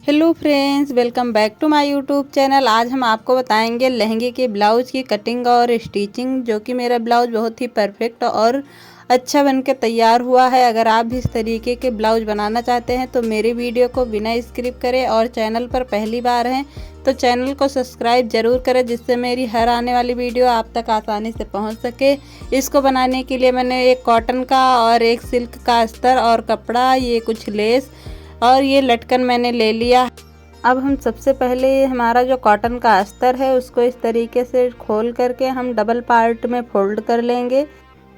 Hello friends, welcome back to my YouTube channel. आज हम आपको बताएंगे लहंगे के ब्लाउज की कटिंग और स्टिचिंग, जो कि मेरा ब्लाउज बहुत ही परफेक्ट और अच्छा बनके तैयार हुआ है। अगर आप भी इस तरीके के ब्लाउज बनाना चाहते हैं तो मेरी वीडियो को बिना स्किप करें और चैनल पर पहली बार हैं तो चैनल को सब्सक्राइब ज़रूर करें, जिससे मेरी हर आने वाली वीडियो आप तक आसानी से पहुंच सके। इसको बनाने के लिए मैंने एक कॉटन का और एक सिल्क का अस्तर और कपड़ा, ये कुछ लेस और ये लटकन मैंने ले लिया। अब हम सबसे पहले हमारा जो कॉटन का अस्तर है उसको इस तरीके से खोल करके हम डबल पार्ट में फोल्ड कर लेंगे।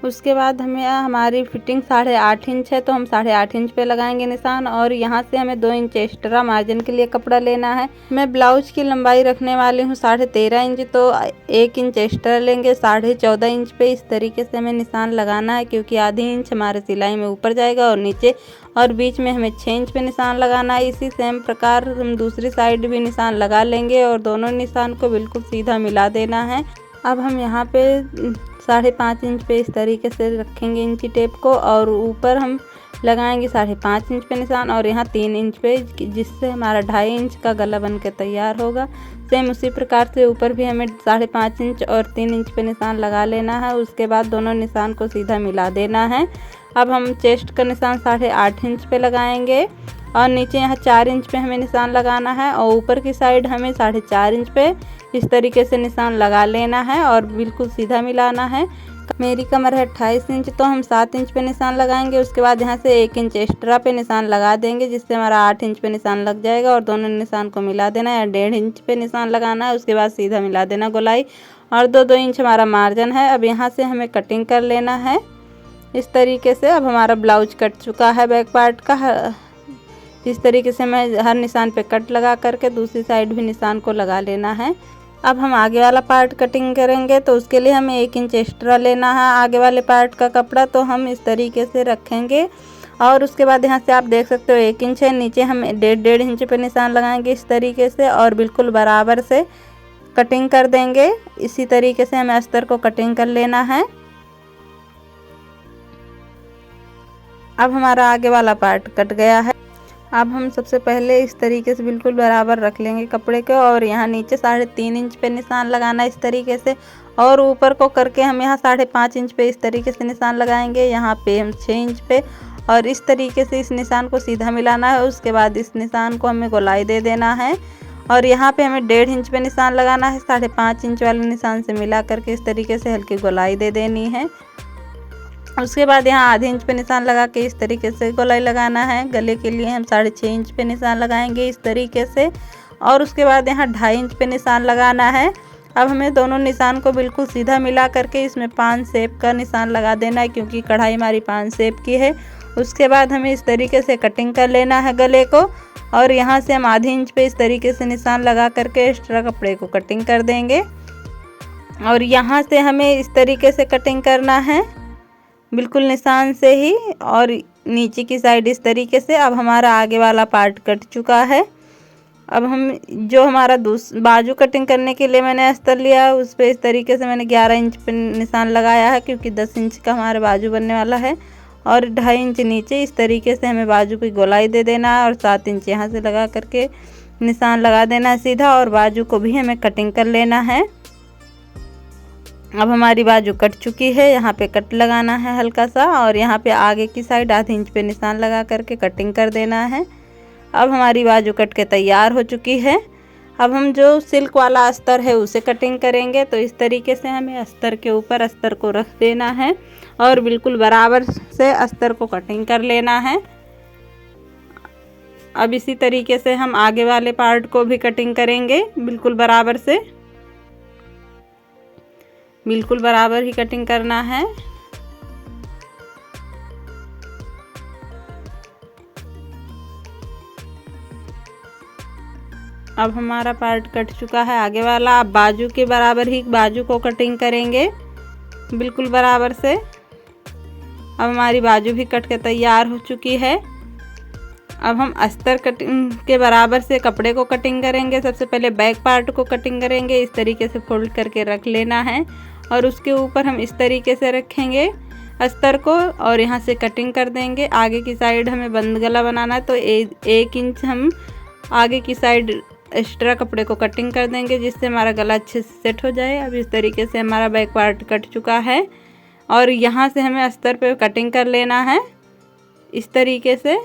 उसके बाद हमें हमारी फिटिंग 8.5 इंच है तो हम 8.5 इंच पे लगाएंगे निशान, और यहाँ से हमें 2 इंच एक्स्ट्रा मार्जिन के लिए कपड़ा लेना है। मैं ब्लाउज की लंबाई रखने वाली हूँ 13.5 इंच, तो 1 इंच एक्स्ट्रा लेंगे। 14.5 इंच पे इस तरीके से हमें निशान लगाना है, क्योंकि आधी इंच हमारे सिलाई में ऊपर जाएगा और नीचे और बीच में हमें 6 इंच पे निशान लगाना है। इसी सेम प्रकार हम दूसरी साइड भी निशान लगा लेंगे और दोनों निशान को बिल्कुल सीधा मिला देना है। अब हम यहाँ पे 5.5 इंच पे इस तरीके से रखेंगे इंची टेप को, और ऊपर हम लगाएंगे 5.5 इंच पे निशान और यहाँ 3 इंच पे, जिससे हमारा 2.5 इंच का गला बन के तैयार होगा। सेम उसी प्रकार से ऊपर भी हमें 5.5 इंच और 3 इंच पे निशान लगा लेना है। उसके बाद दोनों निशान को सीधा मिला देना है। अब हम चेस्ट का निशान 8.5 इंच पे लगाएंगे और नीचे यहाँ 4 इंच पे हमें निशान लगाना है, और ऊपर की साइड हमें 4.5 इंच पे इस तरीके से निशान लगा लेना है और बिल्कुल सीधा मिलाना है। मेरी कमर है 28 इंच, तो हम 7 इंच पे निशान लगाएंगे। उसके बाद यहाँ से 1 इंच एक्स्ट्रा पे निशान लगा देंगे, जिससे हमारा 8 इंच पे निशान लग जाएगा, और दोनों निशान को मिला देना है। 1.5 इंच पे निशान लगाना है, उसके बाद सीधा मिला देना गोलाई, और 2 इंच हमारा मार्जिन है। अब यहाँ से हमें कटिंग कर लेना है इस तरीके से। अब हमारा ब्लाउज कट चुका है बैक पार्ट का। इस तरीके से मैं हर निशान पे कट लगा करके दूसरी साइड भी निशान को लगा लेना है। अब हम आगे वाला पार्ट कटिंग करेंगे, तो उसके लिए हमें 1 इंच एक्स्ट्रा लेना है आगे वाले पार्ट का कपड़ा, तो हम इस तरीके से रखेंगे। और उसके बाद यहाँ से आप देख सकते हो 1 इंच है, नीचे हम 1.5 इंच पे निशान लगाएंगे इस तरीके से, और बिल्कुल बराबर से कटिंग कर देंगे। इसी तरीके से हमें अस्तर को कटिंग कर लेना है। अब हमारा आगे वाला पार्ट कट गया है। अब हम सबसे पहले इस तरीके से बिल्कुल बराबर रख लेंगे कपड़े को, और यहाँ नीचे 3.5 इंच पे निशान लगाना है इस तरीके से, और ऊपर को करके हम यहाँ 5.5 इंच पे इस तरीके से निशान लगाएंगे। यहाँ पे हम 6 इंच पे, और इस तरीके से इस निशान को सीधा मिलाना है। उसके बाद इस निशान को हमें गोलाई दे देना है, और यहाँ पे हमें 1.5 इंच पे निशान लगाना है। 5.5 इंच वाले निशान से मिला करके इस तरीके से हल्की गोलाई दे देनी है। उसके बाद यहाँ आधे इंच पे निशान लगा के इस तरीके से गोलाई लगाना है। गले के लिए हम 6.5 इंच पे निशान लगाएंगे इस तरीके से, और उसके बाद यहाँ 2.5 इंच पे निशान लगाना है। अब हमें दोनों निशान को बिल्कुल सीधा मिला करके इसमें 5 शेप का निशान लगा देना है, क्योंकि कढ़ाई हमारी 5 शेप की है। उसके बाद हमें इस तरीके से कटिंग कर लेना है गले को, और यहाँ से हम आधे इंच पे इस तरीके से निशान लगा करके एक्स्ट्रा कपड़े को कटिंग कर देंगे। और यहाँ से हमें इस तरीके से कटिंग करना है बिल्कुल निशान से ही, और नीचे की साइड इस तरीके से। अब हमारा आगे वाला पार्ट कट चुका है। अब हम जो हमारा बाजू कटिंग करने के लिए मैंने अस्तर लिया, उस पर इस तरीके से मैंने 11 इंच पे निशान लगाया है, क्योंकि 10 इंच का हमारा बाजू बनने वाला है, और 2.5 इंच नीचे इस तरीके से हमें बाजू की गोलाई दे देना है, और 7 इंच यहाँ से लगा करके निशान लगा देना है सीधा, और बाजू को भी हमें कटिंग कर लेना है। अब हमारी बाजू कट चुकी है, यहाँ पे कट लगाना है हल्का सा, और यहाँ पे आगे की साइड आधे इंच पे निशान लगा करके कटिंग कर देना है। अब हमारी बाजू कट के तैयार हो चुकी है। अब हम जो सिल्क वाला अस्तर है उसे कटिंग करेंगे, तो इस तरीके से हमें अस्तर के ऊपर अस्तर को रख देना है और बिल्कुल बराबर से अस्तर को कटिंग कर लेना है। अब इसी तरीके से हम आगे वाले पार्ट को भी कटिंग करेंगे, बिल्कुल बराबर से, बिल्कुल बराबर ही कटिंग करना है। अब हमारा पार्ट कट चुका है आगे वाला। अब बाजू के बराबर ही बाजू को कटिंग करेंगे बिल्कुल बराबर से। अब हमारी बाजू भी कट के तैयार हो चुकी है। अब हम अस्तर कटिंग के बराबर से कपड़े को कटिंग करेंगे। सबसे पहले बैक पार्ट को कटिंग करेंगे, इस तरीके से फोल्ड करके रख लेना है, और उसके ऊपर हम इस तरीके से रखेंगे अस्तर को, और यहाँ से कटिंग कर देंगे। आगे की साइड हमें बंद गला बनाना है, तो 1 इंच हम आगे की साइड एक्स्ट्रा कपड़े को कटिंग कर देंगे, जिससे हमारा गला अच्छे से सेट हो जाए। अब इस तरीके से हमारा बैक पार्ट कट चुका है और यहाँ से हमें अस्तर पे कटिंग कर लेना है इस तरीके से।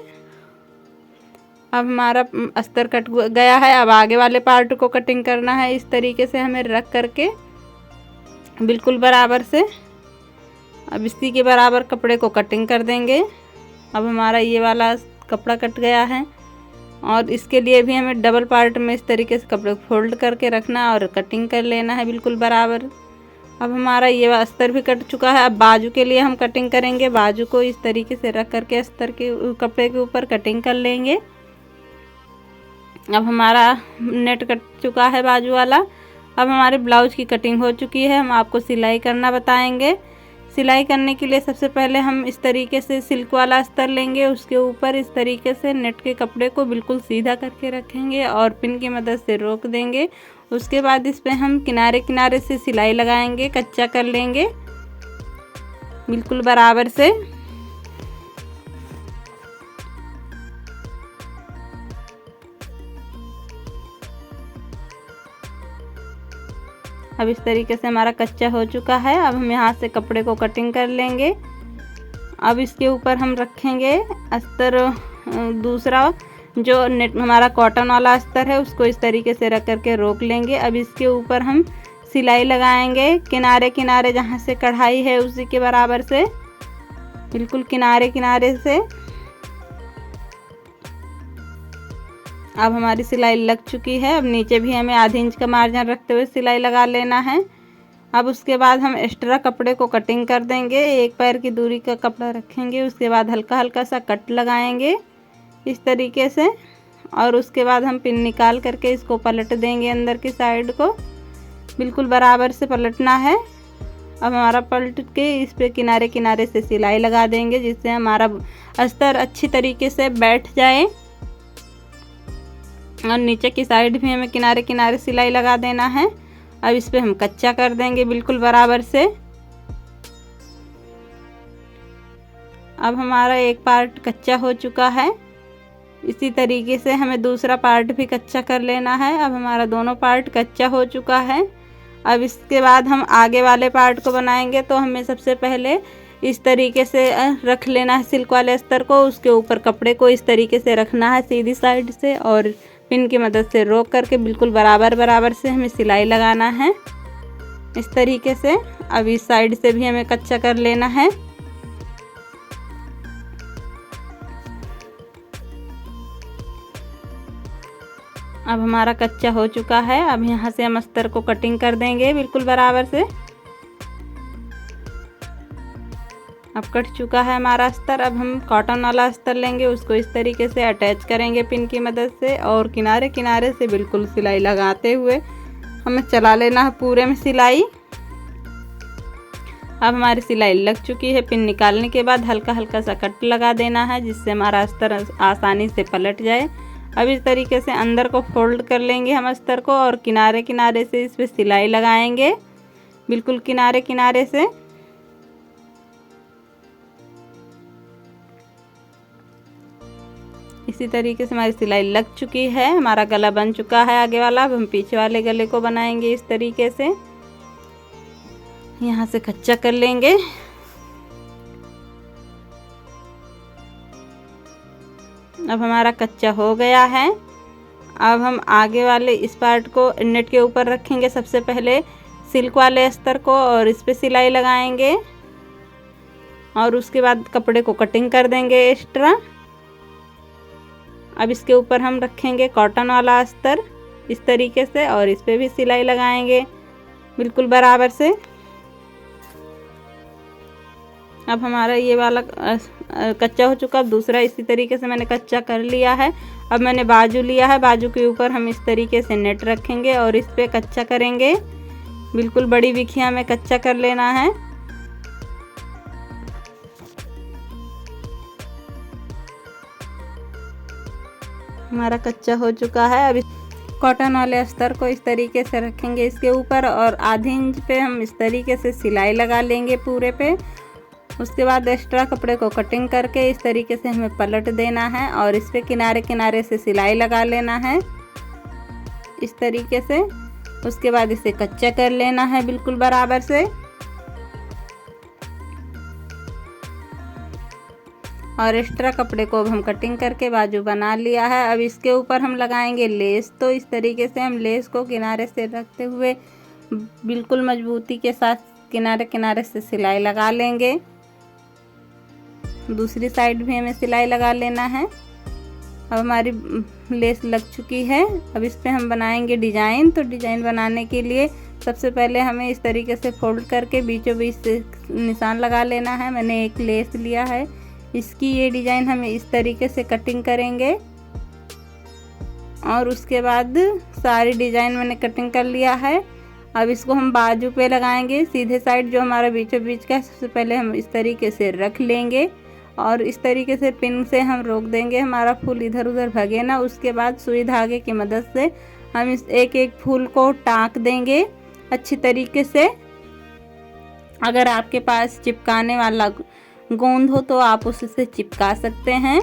अब हमारा अस्तर कट गया है। अब आगे वाले पार्ट को कटिंग करना है इस तरीके से हमें रख करके बिल्कुल बराबर से। अब इसी के बराबर कपड़े को कटिंग कर देंगे। अब हमारा ये वाला कपड़ा कट गया है और इसके लिए भी हमें डबल पार्ट में इस तरीके से कपड़े को फोल्ड करके रखना है और कटिंग कर लेना है बिल्कुल बराबर। अब हमारा ये अस्तर भी कट चुका है। अब बाजू के लिए हम कटिंग करेंगे। बाजू को इस तरीके से रख करके अस्तर के कपड़े के ऊपर कटिंग कर लेंगे। अब हमारा नेट कट चुका है बाजू वाला। अब हमारे ब्लाउज की कटिंग हो चुकी है। हम आपको सिलाई करना बताएंगे। सिलाई करने के लिए सबसे पहले हम इस तरीके से सिल्क वाला अस्तर लेंगे, उसके ऊपर इस तरीके से नेट के कपड़े को बिल्कुल सीधा करके रखेंगे और पिन की मदद से रोक देंगे। उसके बाद इस पे हम किनारे किनारे से सिलाई लगाएंगे, कच्चा कर लेंगे बिल्कुल बराबर से। अब इस तरीके से हमारा कच्चा हो चुका है। अब हम यहाँ से कपड़े को कटिंग कर लेंगे। अब इसके ऊपर हम रखेंगे अस्तर, दूसरा जो नेट हमारा कॉटन वाला अस्तर है उसको इस तरीके से रख करके रोक लेंगे। अब इसके ऊपर हम सिलाई लगाएंगे किनारे किनारे, जहाँ से कढ़ाई है उसी के बराबर से बिल्कुल किनारे किनारे से। अब हमारी सिलाई लग चुकी है। अब नीचे भी हमें आधी इंच का मार्जिन रखते हुए सिलाई लगा लेना है। अब उसके बाद हम एक्स्ट्रा कपड़े को कटिंग कर देंगे। एक पैर की दूरी का कपड़ा रखेंगे, उसके बाद हल्का हल्का सा कट लगाएंगे इस तरीके से और उसके बाद हम पिन निकाल करके इसको पलट देंगे। अंदर की साइड को बिल्कुल बराबर से पलटना है। अब हमारा पलट के इस पे किनारे किनारे से सिलाई लगा देंगे, जिससे हमारा अस्तर अच्छी तरीके से बैठ जाए। और नीचे की साइड भी हमें किनारे किनारे सिलाई लगा देना है। अब इस पे हम कच्चा कर देंगे बिल्कुल बराबर से। अब हमारा एक पार्ट कच्चा हो चुका है। इसी तरीके से हमें दूसरा पार्ट भी कच्चा कर लेना है। अब हमारा दोनों पार्ट कच्चा हो चुका है। अब इसके बाद हम आगे वाले पार्ट को बनाएंगे, तो हमें सबसे पहले इस तरीके से रख लेना है सिल्क वाले अस्तर को। उसके ऊपर कपड़े को इस तरीके से रखना है सीधी साइड से और पिन की मदद से रोक करके बिल्कुल बराबर बराबर से हमें सिलाई लगाना है इस तरीके से। अब इस साइड से भी हमें कच्चा कर लेना है। अब हमारा कच्चा हो चुका है। अब यहाँ से हम अस्तर को कटिंग कर देंगे बिल्कुल बराबर से। अब कट चुका है हमारा अस्तर। अब हम कॉटन वाला अस्तर लेंगे, उसको इस तरीके से अटैच करेंगे पिन की मदद से और किनारे किनारे से बिल्कुल सिलाई लगाते हुए हमें चला लेना है पूरे में सिलाई। अब हमारी सिलाई लग चुकी है। पिन निकालने के बाद हल्का हल्का सा कट लगा देना है, जिससे हमारा अस्तर आसानी से पलट जाए। अब इस तरीके से अंदर को फोल्ड कर लेंगे हम अस्तर को और किनारे किनारे से इस पर सिलाई लगाएंगे बिल्कुल किनारे किनारे से। इसी तरीके से हमारी सिलाई लग चुकी है। हमारा गला बन चुका है आगे वाला। अब हम पीछे वाले गले को बनाएंगे इस तरीके से। यहाँ से कच्चा कर लेंगे। अब हमारा कच्चा हो गया है। अब हम आगे वाले इस पार्ट को नेट के ऊपर रखेंगे सबसे पहले सिल्क वाले अस्तर को और इस पे सिलाई लगाएंगे और उसके बाद कपड़े को कटिंग कर देंगे एक्स्ट्रा। अब इसके ऊपर हम रखेंगे कॉटन वाला अस्तर इस तरीके से और इस पे भी सिलाई लगाएंगे बिल्कुल बराबर से। अब हमारा ये वाला कच्चा हो चुका। अब दूसरा इसी तरीके से मैंने कच्चा कर लिया है। अब मैंने बाजू लिया है, बाजू के ऊपर हम इस तरीके से नेट रखेंगे और इस पे कच्चा करेंगे बिल्कुल बड़ी बिखिया में कच्चा कर लेना है। हमारा कच्चा हो चुका है। अब कॉटन वाले अस्तर को इस तरीके से रखेंगे इसके ऊपर और आधी इंच पे हम इस तरीके से सिलाई लगा लेंगे पूरे पे उसके बाद एक्स्ट्रा कपड़े को कटिंग करके इस तरीके से हमें पलट देना है और इस पे किनारे किनारे से सिलाई लगा लेना है इस तरीके से। उसके बाद इसे कच्चा कर लेना है बिल्कुल बराबर से। और एक्स्ट्रा कपड़े को अब हम कटिंग करके बाजू बना लिया है। अब इसके ऊपर हम लगाएंगे लेस। तो इस तरीके से हम लेस को किनारे से रखते हुए बिल्कुल मजबूती के साथ किनारे किनारे से सिलाई लगा लेंगे। दूसरी साइड भी हमें सिलाई लगा लेना है। अब हमारी लेस लग चुकी है। अब इस पे हम बनाएंगे डिज़ाइन। तो डिज़ाइन बनाने के लिए सबसे पहले हमें इस तरीके से फोल्ड करके बीचों बीच से निशान लगा लेना है। मैंने एक लेस लिया है, इसकी ये डिज़ाइन हम इस तरीके से कटिंग करेंगे। और उसके बाद सारी डिज़ाइन मैंने कटिंग कर लिया है। अब इसको हम बाजू पे लगाएंगे सीधे साइड जो हमारा बीचों बीच का है। सबसे पहले हम इस तरीके से रख लेंगे और इस तरीके से पिन से हम रोक देंगे, हमारा फूल इधर उधर भगे ना। उसके बाद सुई धागे की मदद से हम इस एक एक फूल को टाँक देंगे अच्छी तरीके से। अगर आपके पास चिपकाने वाला गोंद हो तो आप उससे चिपका सकते हैं।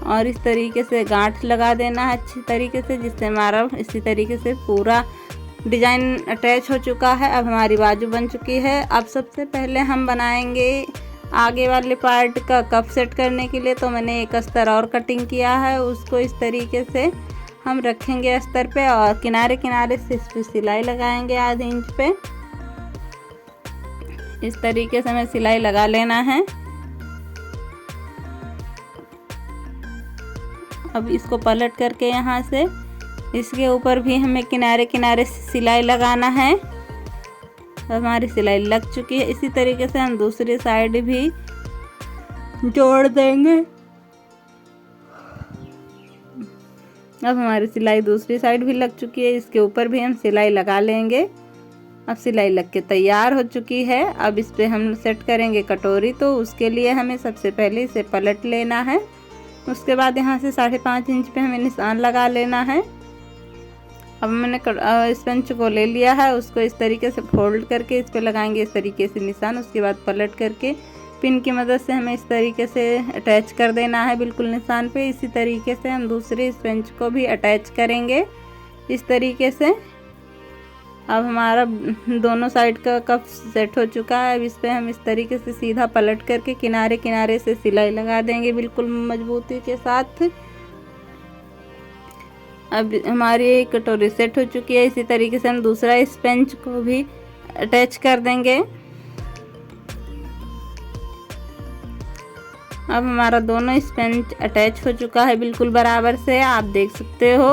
और इस तरीके से गांठ लगा देना है अच्छी तरीके से, जिससे हमारा इसी तरीके से पूरा डिज़ाइन अटैच हो चुका है। अब हमारी बाजू बन चुकी है। अब सबसे पहले हम बनाएंगे आगे वाले पार्ट का कप सेट करने के लिए। तो मैंने एक अस्तर और कटिंग किया है, उसको इस तरीके से हम रखेंगे अस्तर पे और किनारे किनारे से इस पर सिलाई लगाएंगे आधे इंच पे। इस तरीके से हमें सिलाई लगा लेना है। अब इसको पलट करके यहाँ से इसके ऊपर भी हमें किनारे किनारे से सिलाई लगाना है। हमारी सिलाई लग चुकी है। इसी तरीके से हम दूसरी साइड भी जोड़ देंगे। अब हमारी सिलाई दूसरी साइड भी लग चुकी है, इसके ऊपर भी हम सिलाई लगा लेंगे। अब सिलाई लग के तैयार हो चुकी है। अब इस पे हम सेट करेंगे कटोरी। तो उसके लिए हमें सबसे पहले इसे पलट लेना है। उसके बाद यहाँ से 5.5 इंच पे हमें निशान लगा लेना है। अब मैंने स्पंज को ले लिया है, उसको इस तरीके से फोल्ड करके इस पे लगाएंगे इस तरीके से निशान। उसके बाद पलट करके पिन की मदद से हमें इस तरीके से अटैच कर देना है बिल्कुल निशान पे। इसी तरीके से हम दूसरे स्पंज को भी अटैच करेंगे इस तरीके से। अब हमारा दोनों साइड का कप सेट हो चुका है। अब इस पे हम इस तरीके से सीधा पलट करके किनारे किनारे से सिलाई लगा देंगे बिल्कुल मजबूती के साथ। अब हमारी कटोरी सेट हो चुकी है। इसी तरीके से हम दूसरा स्पंज को भी अटैच कर देंगे। अब हमारा दोनों स्पंज अटैच हो चुका है बिल्कुल बराबर से, आप देख सकते हो।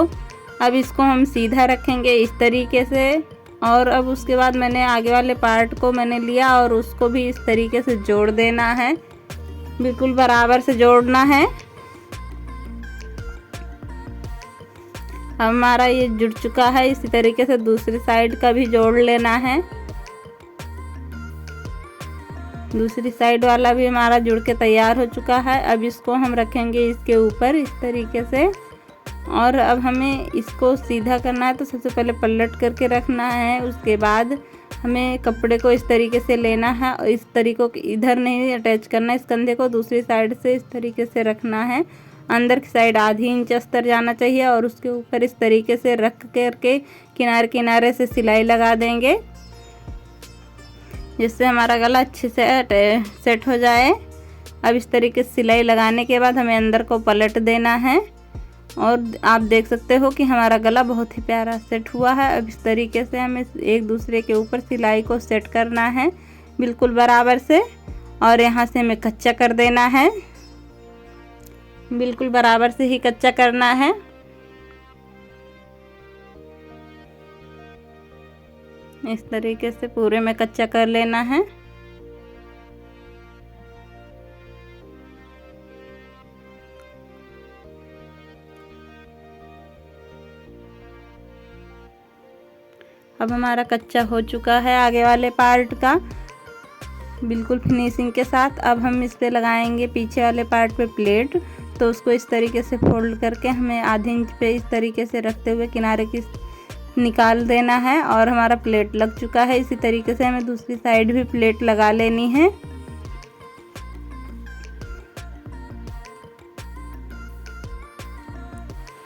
अब इसको हम सीधा रखेंगे इस तरीके से। और अब उसके बाद मैंने आगे वाले पार्ट को मैंने लिया और उसको भी इस तरीके से जोड़ देना है, बिल्कुल बराबर से जोड़ना है। हमारा ये जुड़ चुका है। इसी तरीके से दूसरी साइड का भी जोड़ लेना है। दूसरी साइड वाला भी हमारा जुड़ के तैयार हो चुका है। अब इसको हम रखेंगे इसके ऊपर इस तरीके से। और अब हमें इसको सीधा करना है, तो सबसे पहले पलट करके रखना है। उसके बाद हमें कपड़े को इस तरीके से लेना है और इस तरीकों को इधर नहीं अटैच करना है, इस कंधे को दूसरी साइड से इस तरीके से रखना है। अंदर की साइड आधी इंच अस्तर जाना चाहिए और उसके ऊपर इस तरीके से रख करके किनारे किनारे से सिलाई लगा देंगे, जिससे हमारा गला अच्छे से सेट हो जाए। अब इस तरीके से सिलाई लगाने के बाद हमें अंदर को पलट देना है और आप देख सकते हो कि हमारा गला बहुत ही प्यारा सेट हुआ है। अब इस तरीके से हमें एक दूसरे के ऊपर सिलाई को सेट करना है बिल्कुल बराबर से और यहाँ से हमें कच्चा कर देना है, बिल्कुल बराबर से ही कच्चा करना है। इस तरीके से पूरे में कच्चा कर लेना है। अब हमारा कच्चा हो चुका है आगे वाले पार्ट का बिल्कुल फिनिशिंग के साथ। अब हम इस पे लगाएंगे पीछे वाले पार्ट पे प्लेट। तो उसको इस तरीके से फोल्ड करके हमें आधे इंच पे इस तरीके से रखते हुए किनारे की निकाल देना है और हमारा प्लेट लग चुका है। इसी तरीके से हमें दूसरी साइड भी प्लेट लगा लेनी है।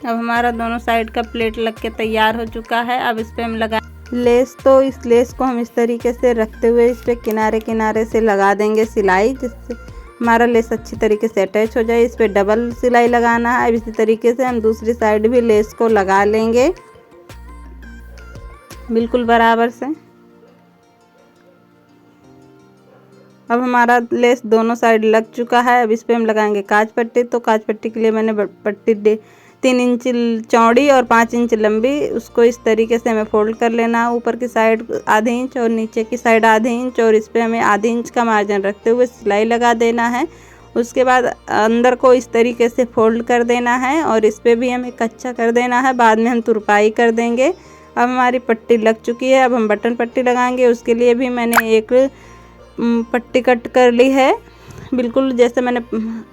अब हमारा दोनों साइड का प्लेट लग के तैयार हो चुका है। अब इस पे हम लगा लेस, तो इस लेस को हम इस तरीके से रखते हुए इस पे किनारे किनारे से लगा देंगे सिलाई, जिससे हमारा लेस अच्छी तरीके से अटैच हो जाए। इस पे डबल सिलाई लगाना है। अब इसी तरीके से हम दूसरी साइड भी लेस को लगा लेंगे बिल्कुल बराबर से। अब हमारा लेस दोनों साइड लग चुका है। अब इस पे हम लगाएंगे काज पट्टी। तो काज पट्टी के लिए मैंने पट्टी 3 इंच चौड़ी और 5 इंच लंबी, उसको इस तरीके से हमें फोल्ड कर लेना है। ऊपर की साइड आधे इंच और नीचे की साइड आधे इंच, और इस पे हमें आधे इंच का मार्जिन रखते हुए सिलाई लगा देना है। उसके बाद अंदर को इस तरीके से फोल्ड कर देना है और इस पे भी हमें कच्चा कर देना है, बाद में हम तुरपाई कर देंगे। अब हमारी पट्टी लग चुकी है। अब हम बटन पट्टी लगाएंगे। उसके लिए भी मैंने एक पट्टी कट कर ली है, बिल्कुल जैसे मैंने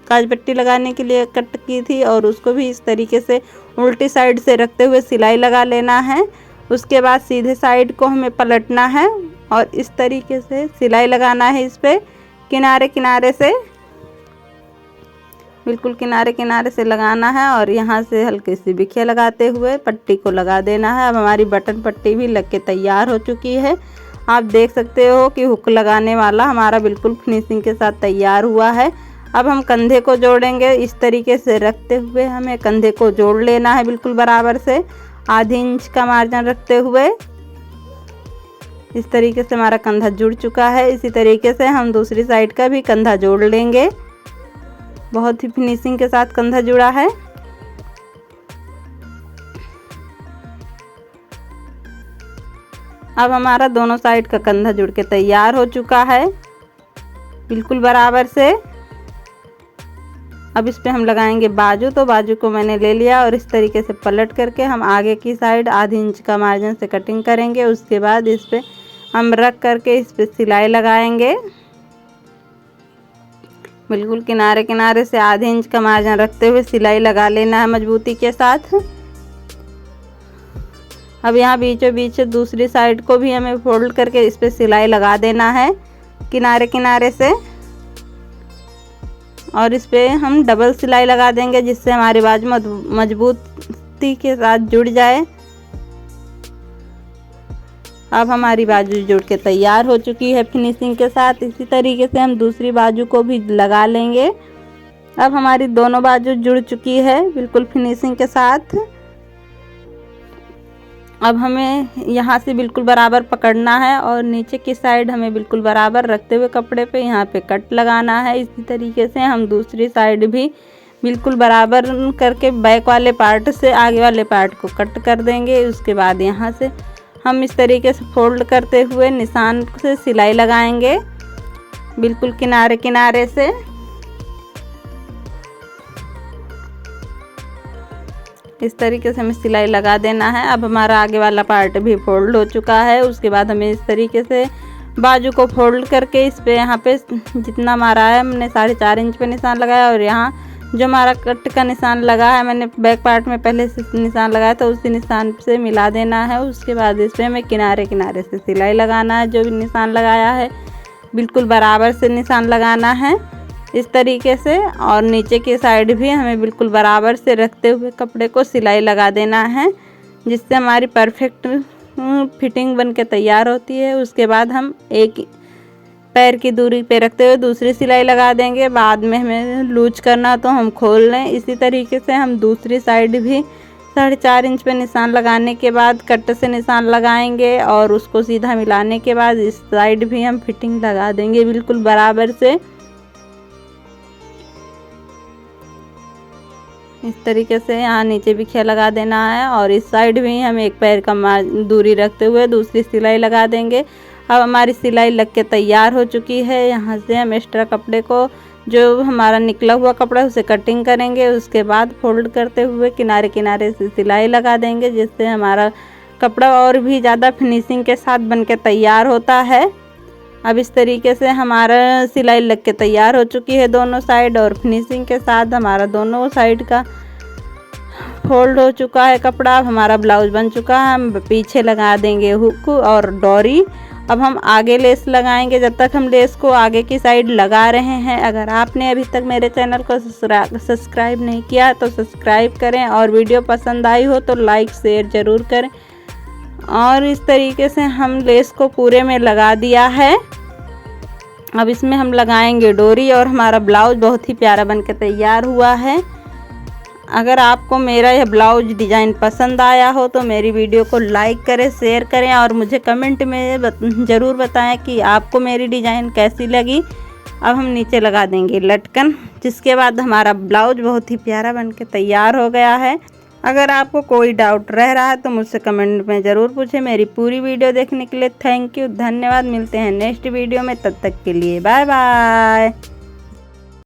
काज पट्टी लगाने के लिए कट की थी, और उसको भी इस तरीके से उल्टी साइड से रखते हुए सिलाई लगा लेना है। उसके बाद सीधे साइड को हमें पलटना है और इस तरीके से सिलाई लगाना है। इस पे किनारे किनारे से, बिल्कुल किनारे किनारे से लगाना है और यहाँ से हल्की सी बिखिया लगाते हुए पट्टी को लगा देना है। अब हमारी बटन पट्टी भी लग के तैयार हो चुकी है। आप देख सकते हो कि हुक लगाने वाला हमारा बिल्कुल फिनिशिंग के साथ तैयार हुआ है। अब हम कंधे को जोड़ेंगे। इस तरीके से रखते हुए हमें कंधे को जोड़ लेना है बिल्कुल बराबर से, आधे इंच का मार्जिन रखते हुए। इस तरीके से हमारा कंधा जुड़ चुका है। इसी तरीके से हम दूसरी साइड का भी कंधा जोड़ लेंगे। बहुत ही फिनिशिंग के साथ कंधा जुड़ा है। अब हमारा दोनों साइड का कंधा जुड़ के तैयार हो चुका है बिल्कुल बराबर से। अब इस पे हम लगाएंगे बाजू। तो बाजू को मैंने ले लिया और इस तरीके से पलट करके हम आगे की साइड आधे इंच का मार्जिन से कटिंग करेंगे। उसके बाद इस पे हम रख करके इस पे सिलाई लगाएंगे। बिल्कुल किनारे किनारे से आधे इंच का मार्जिन रखते हुए सिलाई लगा लेना है मजबूती के साथ। अब यहाँ बीचों बीच दूसरी साइड को भी हमें फोल्ड करके इस पे सिलाई लगा देना है किनारे किनारे से, और इस पे हम डबल सिलाई लगा देंगे जिससे हमारी बाजू मजबूती के साथ जुड़ जाए। अब हमारी बाजू जुड़ के तैयार हो चुकी है फिनिशिंग के साथ। इसी तरीके से हम दूसरी बाजू को भी लगा लेंगे। अब हमारी दोनों बाजू जुड़ चुकी है बिल्कुल फिनिशिंग के साथ। अब हमें यहाँ से बिल्कुल बराबर पकड़ना है और नीचे की साइड हमें बिल्कुल बराबर रखते हुए कपड़े पे यहाँ पे कट लगाना है। इसी तरीके से हम दूसरी साइड भी बिल्कुल बराबर करके बैक वाले पार्ट से आगे वाले पार्ट को कट कर देंगे। उसके बाद यहाँ से हम इस तरीके से फोल्ड करते हुए निशान से सिलाई लगाएंगे बिल्कुल किनारे किनारे से। इस तरीके से हमें सिलाई लगा देना है। अब हमारा आगे वाला पार्ट भी फोल्ड हो चुका है। उसके बाद हमें इस तरीके से बाजू को फोल्ड करके इस पे यहाँ पे जितना हमारा है हमने 4.5 इंच पे निशान लगाया, और यहाँ जो हमारा कट का निशान लगा है मैंने बैक पार्ट में पहले से निशान लगाया था, उसी निशान से मिला देना है। उसके बाद इस पर हमें किनारे किनारे से सिलाई लगाना है। जो भी निशान लगाया है बिल्कुल बराबर से निशान लगाना है इस तरीके से, और नीचे की साइड भी हमें बिल्कुल बराबर से रखते हुए कपड़े को सिलाई लगा देना है, जिससे हमारी परफेक्ट फिटिंग बन के तैयार होती है। उसके बाद हम एक पैर की दूरी पे रखते हुए दूसरी सिलाई लगा देंगे। बाद में हमें लूज करना तो हम खोल लें। इसी तरीके से हम दूसरी साइड भी 4.5 इंच पे निशान लगाने के बाद कट से निशान लगाएंगे, और उसको सीधा मिलाने के बाद इस साइड भी हम फिटिंग लगा देंगे बिल्कुल बराबर से। इस तरीके से यहाँ नीचे भी बिखिया लगा देना है, और इस साइड भी हम एक पैर का दूरी रखते हुए दूसरी सिलाई लगा देंगे। अब हमारी सिलाई लग के तैयार हो चुकी है। यहाँ से हम एक्स्ट्रा कपड़े को, जो हमारा निकला हुआ कपड़ा है, उसे कटिंग करेंगे। उसके बाद फोल्ड करते हुए किनारे किनारे से सिलाई लगा देंगे, जिससे हमारा कपड़ा और भी ज़्यादा फिनिशिंग के साथ बन के तैयार होता है। अब इस तरीके से हमारा सिलाई लग के तैयार हो चुकी है दोनों साइड, और फिनिशिंग के साथ हमारा दोनों साइड का फोल्ड हो चुका है कपड़ा। अब हमारा ब्लाउज बन चुका है। हम पीछे लगा देंगे हुक और डोरी, अब हम आगे लेस लगाएंगे। जब तक हम लेस को आगे की साइड लगा रहे हैं, अगर आपने अभी तक मेरे चैनल को सब्सक्राइब नहीं किया तो सब्सक्राइब करें, और वीडियो पसंद आई हो तो लाइक शेयर ज़रूर करें। और इस तरीके से हम लेस को पूरे में लगा दिया है। अब इसमें हम लगाएंगे डोरी, और हमारा ब्लाउज बहुत ही प्यारा बनकर तैयार हुआ है। अगर आपको मेरा यह ब्लाउज डिज़ाइन पसंद आया हो तो मेरी वीडियो को लाइक करें, शेयर करें, और मुझे कमेंट में ज़रूर बताएं कि आपको मेरी डिज़ाइन कैसी लगी। अब हम नीचे लगा देंगे लटकन, जिसके बाद हमारा ब्लाउज बहुत ही प्यारा बनकर तैयार हो गया है। अगर आपको कोई डाउट रह रहा है तो मुझसे कमेंट में ज़रूर पूछें। मेरी पूरी वीडियो देखने के लिए थैंक यू, धन्यवाद। मिलते हैं नेक्स्ट वीडियो में, तब तक के लिए बाय बाय।